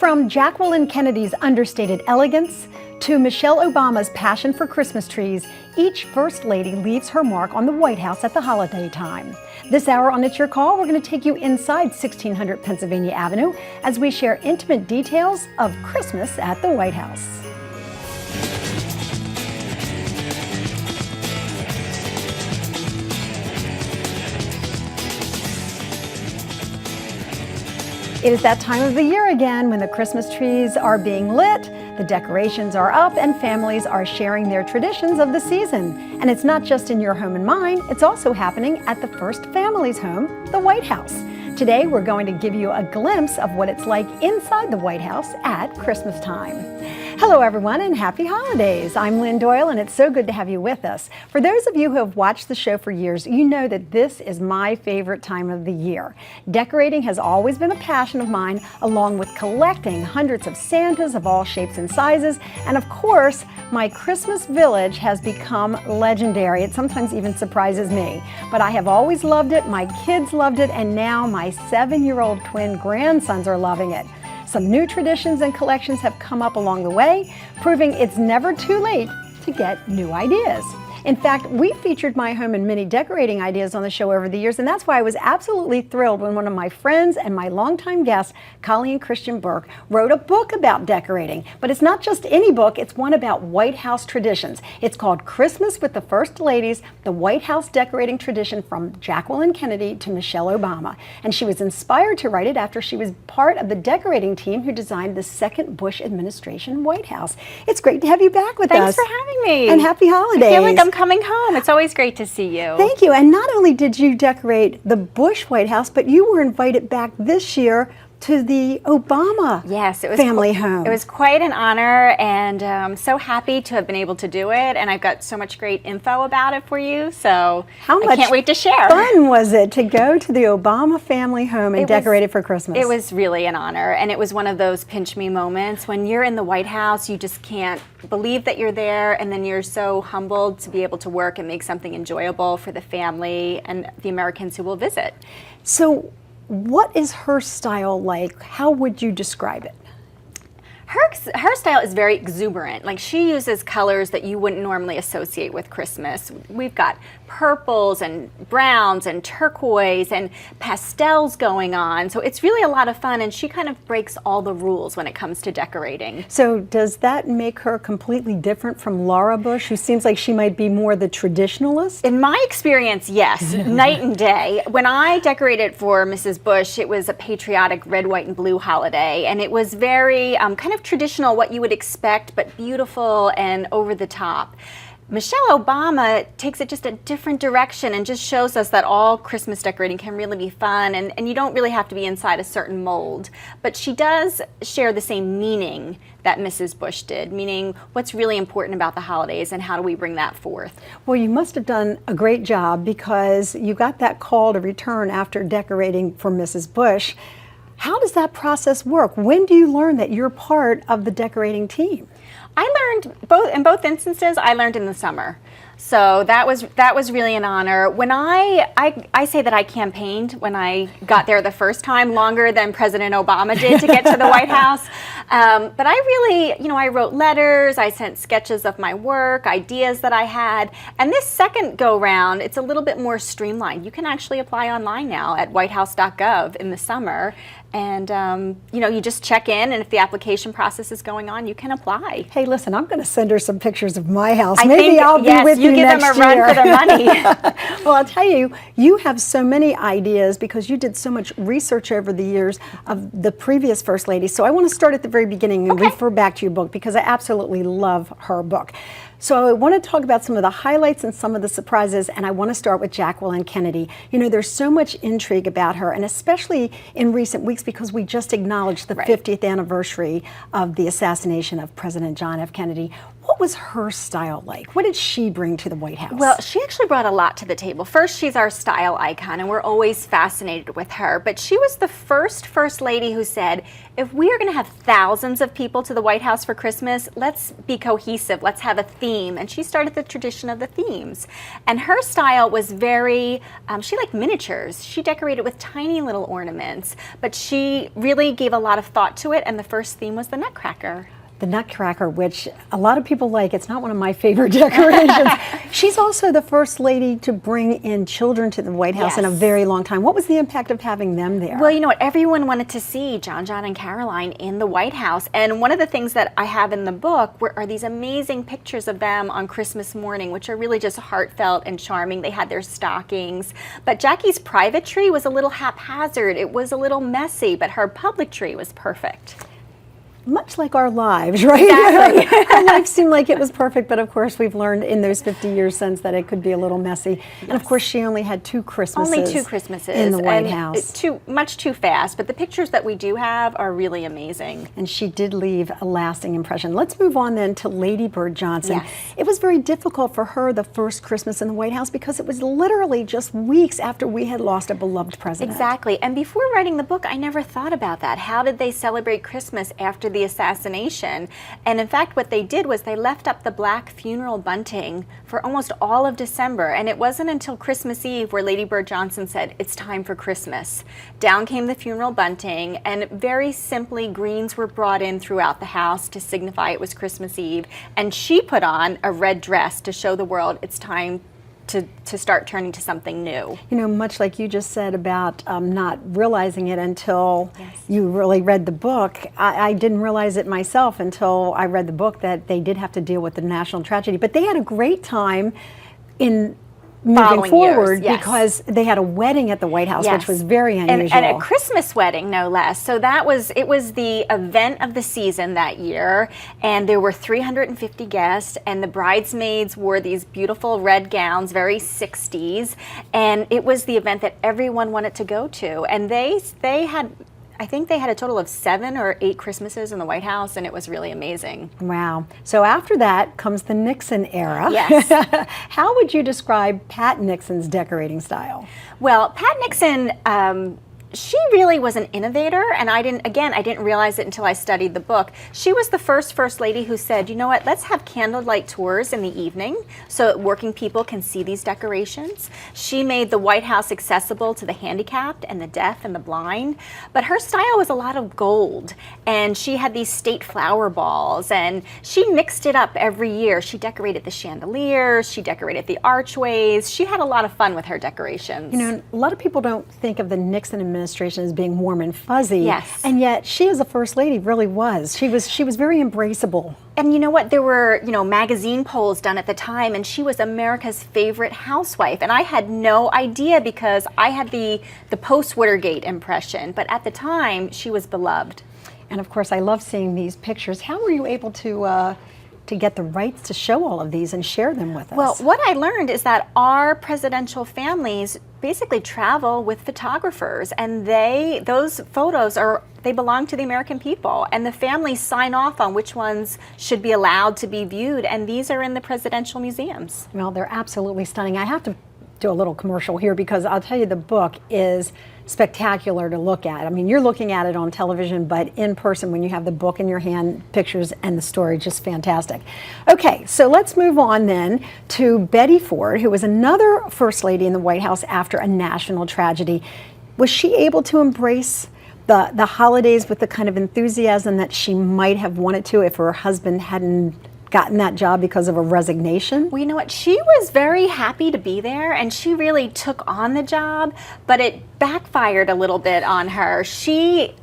From Jacqueline Kennedy's understated elegance to Michelle Obama's passion for Christmas trees, each First Lady leaves her mark on the White House at the holiday time. This hour on It's Your Call, we're going to take you inside 1600 Pennsylvania Avenue as we share intimate details of Christmas at the White House. It is that time of the year again when the Christmas trees are being lit, the decorations are up, and families are sharing their traditions of the season. And it's not just in your home and mine, it's also happening at the first family's home, the White House. Today, we're going to give you a glimpse of what it's like inside the White House at Christmas time. Hello, everyone, and happy holidays. I'm Lynn Doyle, and it's so good to have you with us. For those of you who have watched the show for years, you know that this is my favorite time of the year. Decorating has always been a passion of mine, along with collecting hundreds of Santas of all shapes and sizes. And of course, my Christmas village has become legendary. It sometimes even surprises me. But I have always loved it, my kids loved it, and now my 7-year-old twin grandsons are loving it. Some new traditions and collections have come up along the way, proving it's never too late to get new ideas. In fact, we featured my home and mini decorating ideas on the show over the years, and that's why I was absolutely thrilled when one of my friends and my longtime guest, Colleen Christian Burke, wrote a book about decorating. But it's not just any book, it's one about White House traditions. It's called Christmas with the First Ladies, the White House Decorating Tradition from Jacqueline Kennedy to Michelle Obama. And she was inspired to write it after she was part of the decorating team who designed the second Bush administration White House. It's great to have you back with us. Thanks for having me. And happy holidays. I feel like I'm coming home. It's always great to see you. Thank you. And not only did you decorate the Bush White House, but you were invited back this year to the Obama family home. It was quite an honor, and I'm so happy to have been able to do it. And I've got so much great info about it for you, so I can't wait to share. How much fun was it to go to the Obama family home and decorate it for Christmas? It was really an honor, and it was one of those pinch me moments. When you're in the White House, you just can't believe that you're there, and then you're so humbled to be able to work and make something enjoyable for the family and the Americans who will visit. So what is her style like? How would you describe it? Her style is very exuberant. Like, she uses colors that you wouldn't normally associate with Christmas. We've got purples and browns and turquoise and pastels going on. So it's really a lot of fun, and she kind of breaks all the rules when it comes to decorating. So does that make her completely different from Laura Bush, who seems like she might be more the traditionalist? In my experience, yes, night and day. When I decorated for Mrs. Bush, it was a patriotic red, white, and blue holiday, and it was very kind of traditional, what you would expect, but beautiful and over the top. Michelle Obama takes it just a different direction and just shows us that all Christmas decorating can really be fun, and you don't really have to be inside a certain mold. But she does share the same meaning that Mrs. Bush did, meaning what's really important about the holidays and how do we bring that forth. Well, you must have done a great job, because you got that call to return after decorating for Mrs. Bush. How does that process work? When do you learn that you're part of the decorating team? I learned in both instances. I learned in the summer, so that was really an honor. When I say that I campaigned when I got there the first time, longer than President Obama did to get to the White House. But I really, I wrote letters. I sent sketches of my work, ideas that I had, and this second go round, it's a little bit more streamlined. You can actually apply online now at whitehouse.gov in the summer. And, you just check in, and if the application process is going on, you can apply. Hey, listen, I'm going to send her some pictures of my house. Maybe I'll be with you next year. Yes, you give them a run for their money. Well, I'll tell you, you have so many ideas because you did so much research over the years of the previous First Lady. So I want to start at the very beginning and refer back to your book, because I absolutely love her book. So I want to talk about some of the highlights and some of the surprises, and I want to start with Jacqueline Kennedy. There's so much intrigue about her, and especially in recent weeks, because we just acknowledged the 50th anniversary of the assassination of President John F. Kennedy. What was her style like? What did she bring to the White House? Well, she actually brought a lot to the table. First, she's our style icon, and we're always fascinated with her. But she was the first lady who said, if we are going to have thousands of people to the White House for Christmas, let's be cohesive. Let's have a theme. And she started the tradition of the themes. And her style was very, she liked miniatures. She decorated with tiny little ornaments. But she really gave a lot of thought to it, and the first theme was the Nutcracker. The Nutcracker, which a lot of people like. It's not one of my favorite decorations. She's also the first lady to bring in children to the White House in a very long time. What was the impact of having them there? Well, you know what? Everyone wanted to see John, and Caroline in the White House. And one of the things that I have in the book are these amazing pictures of them on Christmas morning, which are really just heartfelt and charming. They had their stockings. But Jackie's private tree was a little haphazard. It was a little messy, but her public tree was perfect. Much like our lives, right? Exactly. Our life seemed like it was perfect, but of course we've learned in those 50 years since that it could be a little messy. Yes. And of course she only had 2 Christmases. Only 2 Christmases in the White House. Much too fast, but the pictures that we do have are really amazing. And she did leave a lasting impression. Let's move on then to Lady Bird Johnson. Yes. It was very difficult for her the first Christmas in the White House because it was literally just weeks after we had lost a beloved president. Exactly. And before writing the book, I never thought about that. How did they celebrate Christmas after the assassination? And in fact, what they did was they left up the black funeral bunting for almost all of December. And it wasn't until Christmas Eve where Lady Bird Johnson said, it's time for Christmas. Down came the funeral bunting, and very simply, greens were brought in throughout the house to signify it was Christmas Eve. And she put on a red dress to show the world it's time to start turning to something new. You know, much like you just said about not realizing it until you really read the book, I didn't realize it myself until I read the book that they did have to deal with the national tragedy. But they had a great time in moving forward because they had a wedding at the White House, which was very unusual. And a Christmas wedding, no less. So it was the event of the season that year, and there were 350 guests, and the bridesmaids wore these beautiful red gowns, very 60s, and it was the event that everyone wanted to go to. And they had, I think they had a total of 7 or 8 Christmases in the White House, and it was really amazing. Wow. So after that comes the Nixon era. Yes. How would you describe Pat Nixon's decorating style? Well, Pat Nixon, she really was an innovator, and I didn't realize it until I studied the book. She was the first lady who said, you know what, let's have candlelight tours in the evening so that working people can see these decorations. She made the White House accessible to the handicapped and the deaf and the blind, but her style was a lot of gold, and she had these state flower balls, and she mixed it up every year. She decorated the chandeliers, she decorated the archways. She had a lot of fun with her decorations. You know, a lot of people don't think of the Nixon administration as being warm and fuzzy. Yes. And yet she as a first lady really was. She was very embraceable. And you know what? There were, magazine polls done at the time, and she was America's favorite housewife. And I had no idea because I had the post-Watergate impression. But at the time, she was beloved. And of course, I love seeing these pictures. How were you able to get the rights to show all of these and share them with us? Well, what I learned is that our presidential families basically travel with photographers, and those photos they belong to the American people, and the families sign off on which ones should be allowed to be viewed, and these are in the presidential museums. Well, they're absolutely stunning. I have to do a little commercial here because I'll tell you the book is spectacular to look at. I mean, you're looking at it on television, but in person when you have the book in your hand, pictures and the story, just fantastic. Okay, so let's move on then to Betty Ford, who was another first lady in the White House after a national tragedy. Was she able to embrace the holidays with the kind of enthusiasm that she might have wanted to if her husband hadn't gotten that job because of a resignation? Well, you know what? She was very happy to be there, and she really took on the job, but it backfired a little bit on her. She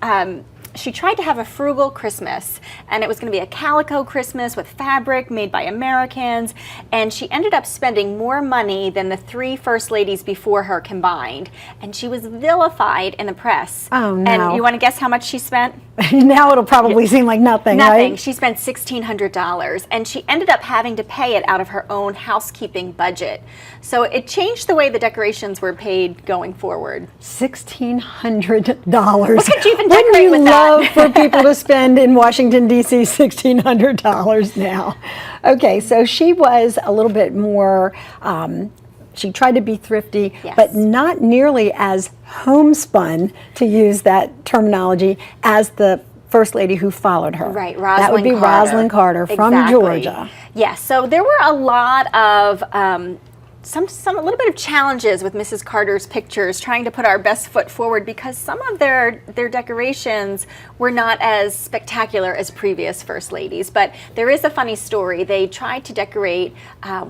tried to have a frugal Christmas, and it was going to be a calico Christmas with fabric made by Americans, and she ended up spending more money than the 3 first ladies before her combined, and she was vilified in the press. Oh, no. And you want to guess how much she spent? Now it'll probably seem like nothing, Nothing. right? She spent $1,600, and she ended up having to pay it out of her own housekeeping budget. So it changed the way the decorations were paid going forward. $1,600. What could you even Wouldn't decorate you with love that? for people to spend in Washington, D.C. $1,600 now? Okay, so she was a little bit more, she tried to be thrifty, Yes. but not nearly as homespun, to use that terminology, as the First Lady who followed her. Right, That would be Rosalind Carter. Rosalind Carter from Exactly. Georgia. Yes, so there were a lot of a little bit of challenges with Mrs. Carter's pictures, trying to put our best foot forward, because some of their decorations were not as spectacular as previous First Ladies. But there is a funny story. They tried to decorate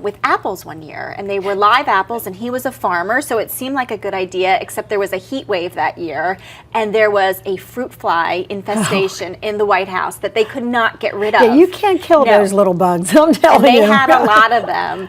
with apples one year, and they were live apples, and he was a farmer, so it seemed like a good idea, except there was a heat wave that year, and there was a fruit fly infestation in the White House that they could not get rid of. Yeah, you can't kill No. those little bugs, I'm telling And they you. had a lot of them.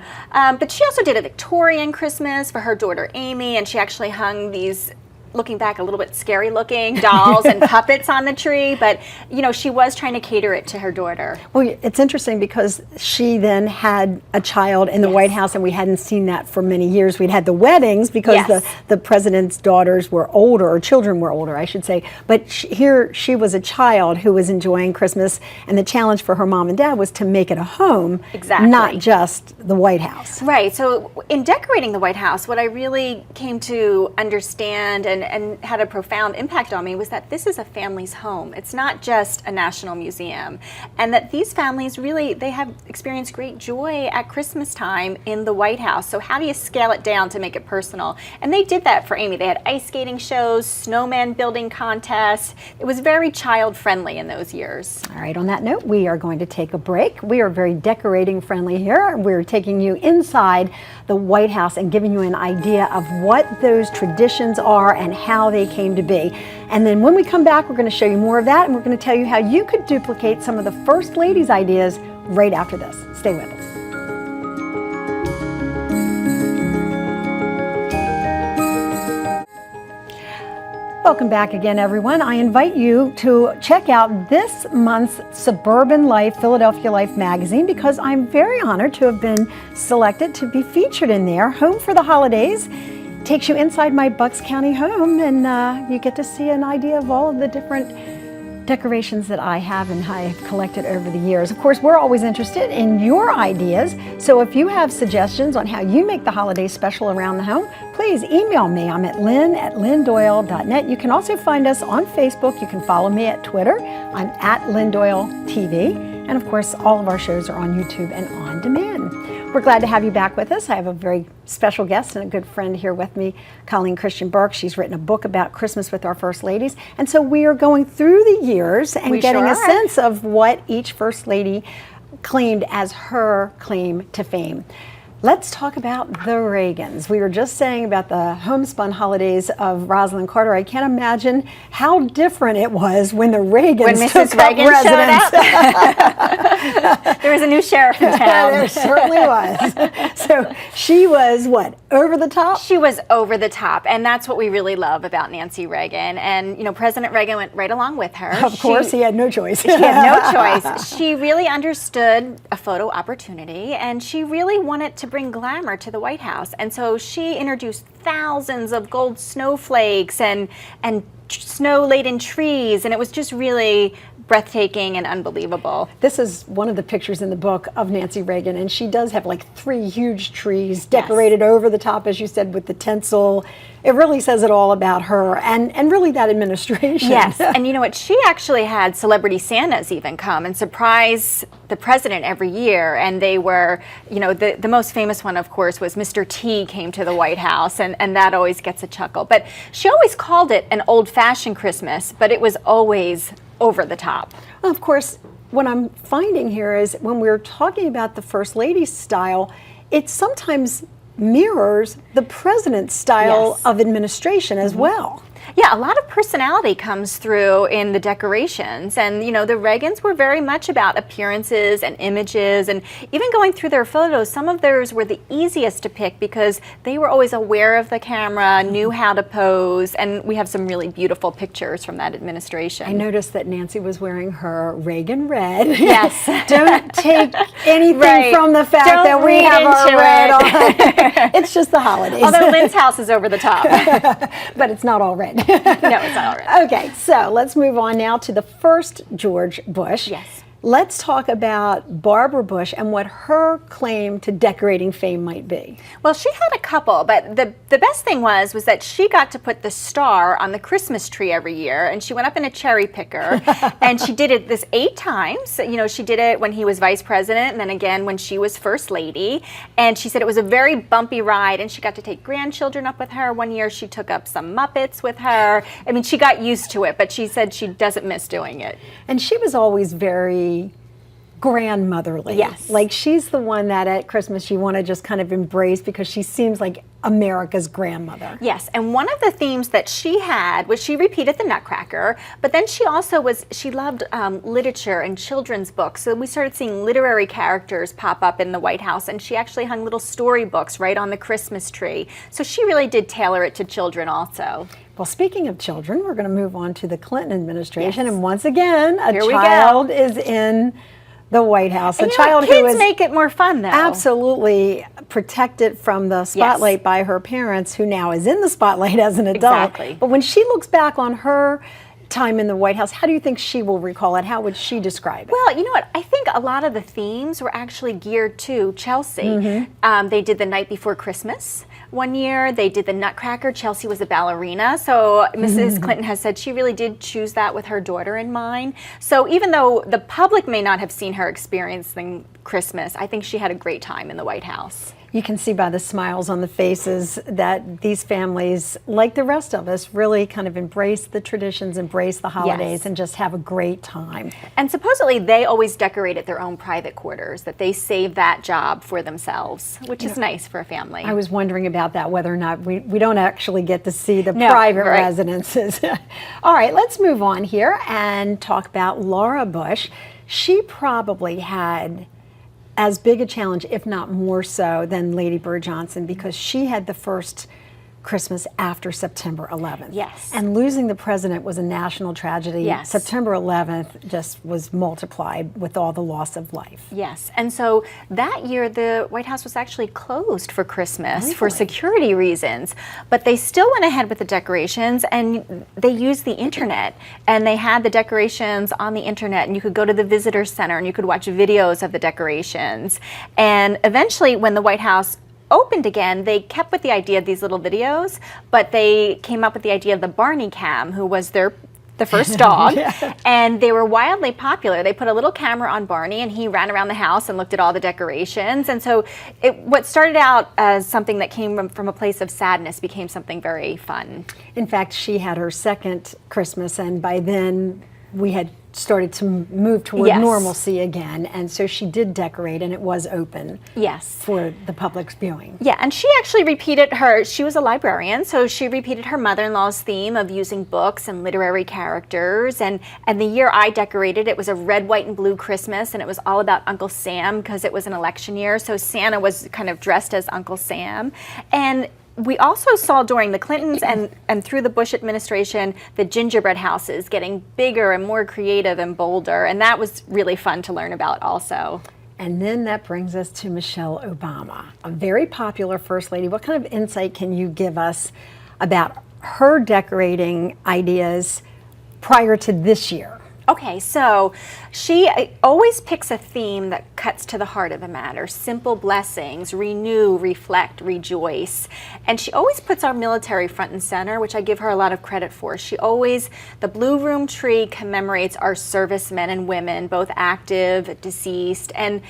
But she also did a Victorian Christmas for her daughter Amy, and she actually hung these, looking back, a little bit scary looking dolls and puppets on the tree. But, you know, she was trying to cater it to her daughter. Well, it's interesting because she then had a child in the Yes. White House, and we hadn't seen that for many years. We'd had the weddings because Yes. the president's daughters were older, or children were older, I should say. But here she was a child who was enjoying Christmas, and the challenge for her mom and dad was to make it a home, Exactly. not just the White House. Right. So in decorating the White House, what I really came to understand and had a profound impact on me was that this is a family's home. It's not just a national museum. And that these families really, they have experienced great joy at Christmas time in the White House. So how do you scale it down to make it personal? And they did that for Amy. They had ice skating shows, snowman building contests. It was very child friendly in those years. All right, on that note, we are going to take a break. We are very decorating friendly here. We're taking you inside the White House and giving you an idea of what those traditions are and how they came to be. And then when we come back, we're going to show you more of that, and we're going to tell you how you could duplicate some of the First Lady's ideas right after this. Stay with us. Welcome back again, everyone. I invite you to check out this month's Suburban Life, Philadelphia Life magazine, because I'm very honored to have been selected to be featured in there. Home for the Holidays takes you inside my Bucks County home, and you get to see an idea of all of the different decorations that I have and I have collected over the years. Of course, we're always interested in your ideas, so if you have suggestions on how you make the holiday special around the home, please email me. I'm at lynn@lynndoyle.net. You can also find us on Facebook. You can follow me at Twitter. I'm at Lynn Doyle TV. And of course, all of our shows are on YouTube and on demand. We're glad to have you back with us. I have a very special guest and a good friend here with me, Colleen Christian Burke. She's written a book about Christmas with our First Ladies. And so we are going through the years and We getting sure a are. sense of what each First Lady claimed as her claim to fame. Let's talk about the Reagans. We were just saying about the homespun holidays of Rosalind Carter. I can't imagine how different it was when the Reagans When Mrs. took up Reagan showed residence. up, there was a new sheriff in town. There certainly was. So she was what, over the top? She was over the top, and that's what we really love about Nancy Reagan. And you know, President Reagan went right along with her. Of course, he had no choice. She had no choice. She really understood a photo opportunity, and she really wanted to bring glamour to the White House. And so she introduced thousands of gold snowflakes and snow-laden trees, and it was just really breathtaking and unbelievable. This is one of the pictures in the book of Nancy Reagan, and she does have like 3 huge trees decorated over the top, as you said, with the tinsel. It really says it all about her and really that administration. Yes, and you know what? She actually had celebrity Santas even come and surprise the president every year, and they were, you know, the most famous one, of course, was Mr. T came to the White House, and that always gets a chuckle. But she always called it an old-fashioned Christmas, but it was always over the top. Well, of course, what I'm finding here is when we're talking about the First Lady's style, it sometimes mirrors the president's style Yes. of administration as well. Yeah, a lot of personality comes through in the decorations. And, you know, the Reagans were very much about appearances and images. And even going through their photos, some of theirs were the easiest to pick because they were always aware of the camera, knew how to pose. And we have some really beautiful pictures from that administration. I noticed that Nancy was wearing her Reagan red. Yes. Don't take anything from the fact that we have our red on. It's just the holidays. Although Lynn's house is over the top. But it's not all red. No, it's not all red. Okay, so let's move on now to the first George Bush. Yes. Let's talk about Barbara Bush and what her claim to decorating fame might be. Well, she had a couple, but the best thing was that she got to put the star on the Christmas tree every year, and she went up in a cherry picker, and she did it 8 times. You know, she did it when he was vice president, and then again when she was first lady, and she said it was a very bumpy ride, and she got to take grandchildren up with her. One year she took up some Muppets with her. I mean, she got used to it, but she said she doesn't miss doing it. And she was always very grandmotherly. Yes. Like she's the one that at Christmas you want to just kind of embrace because she seems like America's grandmother. Yes, and one of the themes that she had was she repeated the Nutcracker, but then she also she loved literature and children's books. So we started seeing literary characters pop up in the White House, and she actually hung little storybooks right on the Christmas tree. So she really did tailor it to children also. Well, speaking of children, we're going to move on to the Clinton administration, Yes. and once again, a Here we child is in the White House. And A child who kids is make it more fun, though. absolutely protected from the spotlight by her parents, who now is in the spotlight as an adult. Exactly. But when she looks back on her time in the White House, how do you think she will recall it? How would she describe it? Well, you know what? I think a lot of the themes were actually geared to Chelsea. Mm-hmm. They did the night before Christmas. One year they did the Nutcracker. Chelsea was a ballerina. So Mrs. Clinton has said she really did choose that with her daughter in mind. So even though the public may not have seen her experiencing Christmas, I think she had a great time in the White House. You can see by the smiles on the faces that these families, like the rest of us, really kind of embrace the traditions, embrace the holidays, Yes. and just have a great time. And supposedly they always decorated their own private quarters, that they saved that job for themselves, which is nice for a family. I was wondering about that, whether or not we don't actually get to see the No, private right. residences. All right, let's move on here and talk about Laura Bush. She probably had as big a challenge, if not more so, than Lady Bird Johnson, because she had the first Christmas after September 11th. Yes. And losing the president was a national tragedy. Yes. September 11th just was multiplied with all the loss of life. Yes, and so that year the White House was actually closed for Christmas for Really? security reasons, but they still went ahead with the decorations, and they used the internet, and they had the decorations on the internet, and you could go to the visitor center and you could watch videos of the decorations. And eventually when the White House opened again, they kept with the idea of these little videos, but they came up with the idea of the Barney Cam, who was the first dog, and they were wildly popular. They put a little camera on Barney, and he ran around the house and looked at all the decorations. And so what started out as something that came from a place of sadness became something very fun. In fact, she had her second Christmas, and by then we had started to move toward Yes. normalcy again, and so she did decorate, and it was open Yes. for the public's viewing. Yeah, and she actually repeated she was a librarian, so she repeated her mother-in-law's theme of using books and literary characters. And the year I decorated, it was a red, white, and blue Christmas, and it was all about Uncle Sam because it was an election year, so Santa was kind of dressed as Uncle Sam. And we also saw during the Clintons and through the Bush administration the gingerbread houses getting bigger and more creative and bolder, and that was really fun to learn about also. And then that brings us to Michelle Obama, a very popular First Lady. What kind of insight can you give us about her decorating ideas prior to this year? Okay, so she always picks a theme that cuts to the heart of the matter. Simple blessings, renew, reflect, rejoice. And she always puts our military front and center, which I give her a lot of credit for. The Blue Room tree commemorates our servicemen and women, both active, deceased, and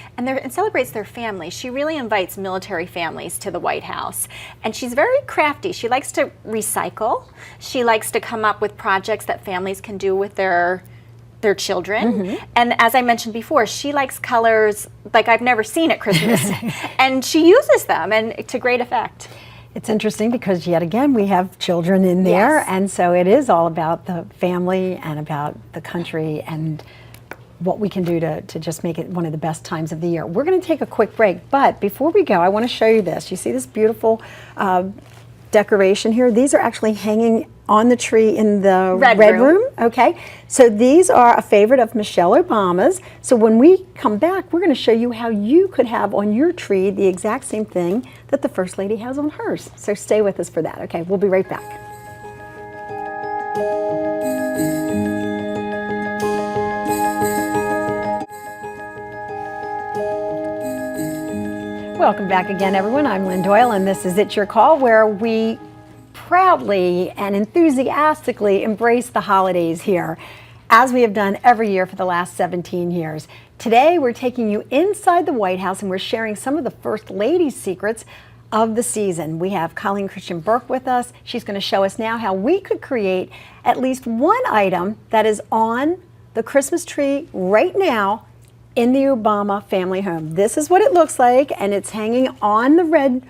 celebrates their families. She really invites military families to the White House. And she's very crafty. She likes to recycle. She likes to come up with projects that families can do with their children. And as I mentioned before, she likes colors like I've never seen at Christmas. And she uses them and to great effect. It's interesting because yet again we have children in there, Yes. and so it is all about the family and about the country and what we can do to just make it one of the best times of the year. We're going to take a quick break, but before we go, I want to show you this. You see this beautiful decoration here? These are actually hanging on the tree in the Red room. Okay, so these are a favorite of Michelle Obama's. So when we come back, we're going to show you how you could have on your tree the exact same thing that the First Lady has on hers. So stay with us for that. Okay, we'll be right back. Welcome back again, everyone. I'm Lynn Doyle, and this is It's Your Call, where we proudly and enthusiastically embrace the holidays here, as we have done every year for the last 17 years. Today, we're taking you inside the White House, and we're sharing some of the First Lady's secrets of the season. We have Colleen Christian Burke with us. She's going to show us now how we could create at least one item that is on the Christmas tree right now in the Obama family home. This is what it looks like, and it's hanging on the red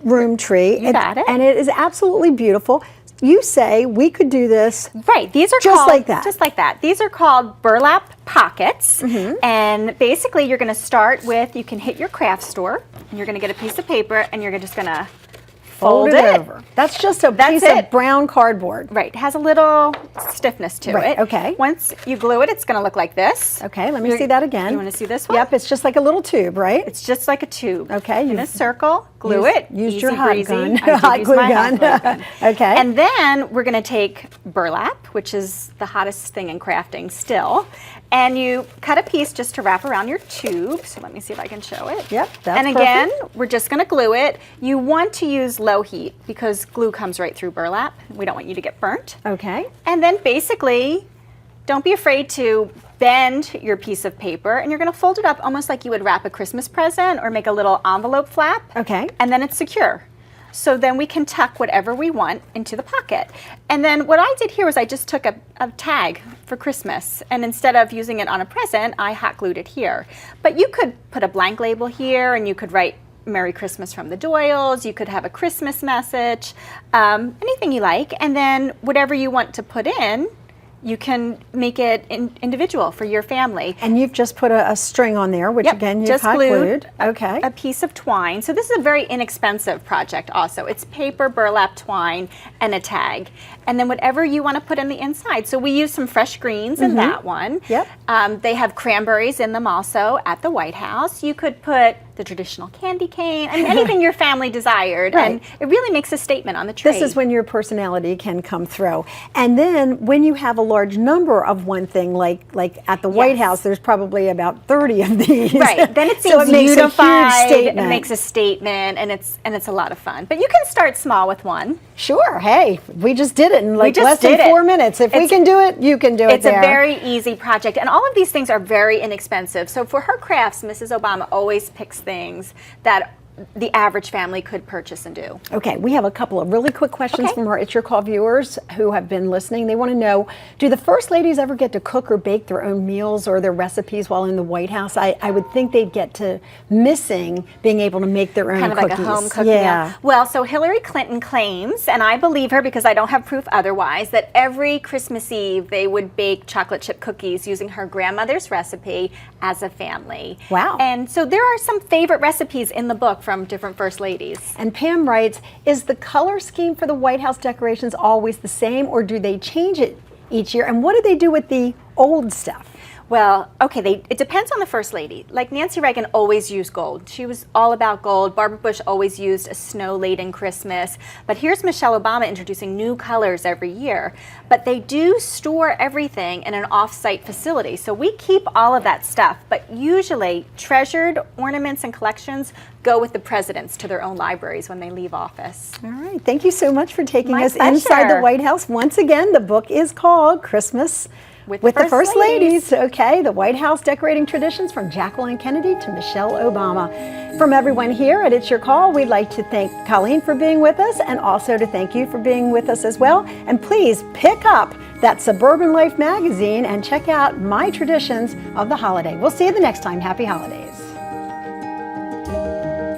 room tree. You got it. And it is absolutely beautiful. You say we could do this Right, these are just called, like that. Just like that. These are called burlap pockets. And basically you're going to start with, you can hit your craft store, and you're going to get a piece of paper, and you're just going to fold it over. That's just a piece of brown cardboard. Right, it has a little stiffness to it. Okay. Once you glue it, it's going to look like this. Okay, let me see that again. You want to see this one? Yep, it's just like a little tube, right? It's just like a tube. Okay. In a circle, glue it. Used Easy your hot breezy. gun. I did Hot use glue my gun. hot glue gun. Okay. And then we're going to take burlap, which is the hottest thing in crafting still, and you cut a piece just to wrap around your tube. So let me see if I can show it. Yep, that's And again, perfect. we're just going to glue it. You want to use low heat because glue comes right through burlap. We don't want you to get burnt. Okay. And then basically, don't be afraid to bend your piece of paper, and you're going to fold it up almost like you would wrap a Christmas present or make a little envelope flap. Okay. And then it's secure. So then we can tuck whatever we want into the pocket. And then what I did here was I just took a tag for Christmas, and instead of using it on a present, I hot glued it here. But you could put a blank label here, and you could write Merry Christmas from the Doyles. You could have a Christmas message, anything you like. And then whatever you want to put in, you can make it individual for your family. And you've just put a string on there, which Yep, again you've just hot glued. Okay. A piece of twine. So this is a very inexpensive project also. It's paper, burlap, twine, and a tag. And then whatever you want to put in the inside. So we use some fresh greens in that one. Yep. They have cranberries in them also at the White House. You could put the traditional candy cane, I mean anything your family desired. Right. And it really makes a statement on the tree. This is when your personality can come through. And then when you have a large number of one thing, like at the White House, there's probably about 30 of these. Right. Then it So seems it makes a huge unified. statement. It makes a statement, and it's a lot of fun. But you can start small with one. Sure. Hey, we just did it in like just less than did it. 4 minutes. If we can do it, you can do it It's there. a very easy project, and all of these things are very inexpensive. So for her crafts, Mrs. Obama always picks things that the average family could purchase and do. Okay, we have a couple of really quick questions from our It's Your Call viewers who have been listening. They want to know, do the First Ladies ever get to cook or bake their own meals or their recipes while in the White House? I would think they'd get to missing being able to make their own Kind of cookies. like a home cooking. Yeah. Well, so Hillary Clinton claims, and I believe her because I don't have proof otherwise, that every Christmas Eve they would bake chocolate chip cookies using her grandmother's recipe as a family. Wow. And so there are some favorite recipes in the book from different First Ladies. And Pam writes, is the color scheme for the White House decorations always the same, or do they change it each year? And what do they do with the old stuff? Well, okay, it depends on the First Lady. Like Nancy Reagan always used gold. She was all about gold. Barbara Bush always used a snow-laden Christmas. But here's Michelle Obama introducing new colors every year. But they do store everything in an off-site facility. So we keep all of that stuff. But usually treasured ornaments and collections go with the presidents to their own libraries when they leave office. All right, thank you so much for taking My us inside the pleasure. White House. Once again, the book is called Christmas with the First Ladies. Okay, the White House decorating traditions from Jacqueline Kennedy to Michelle Obama. From everyone here at It's Your Call, we'd like to thank Colleen for being with us and also to thank you for being with us as well. And please pick up that Suburban Life magazine and check out my traditions of the holiday. We'll see you the next time. Happy holidays.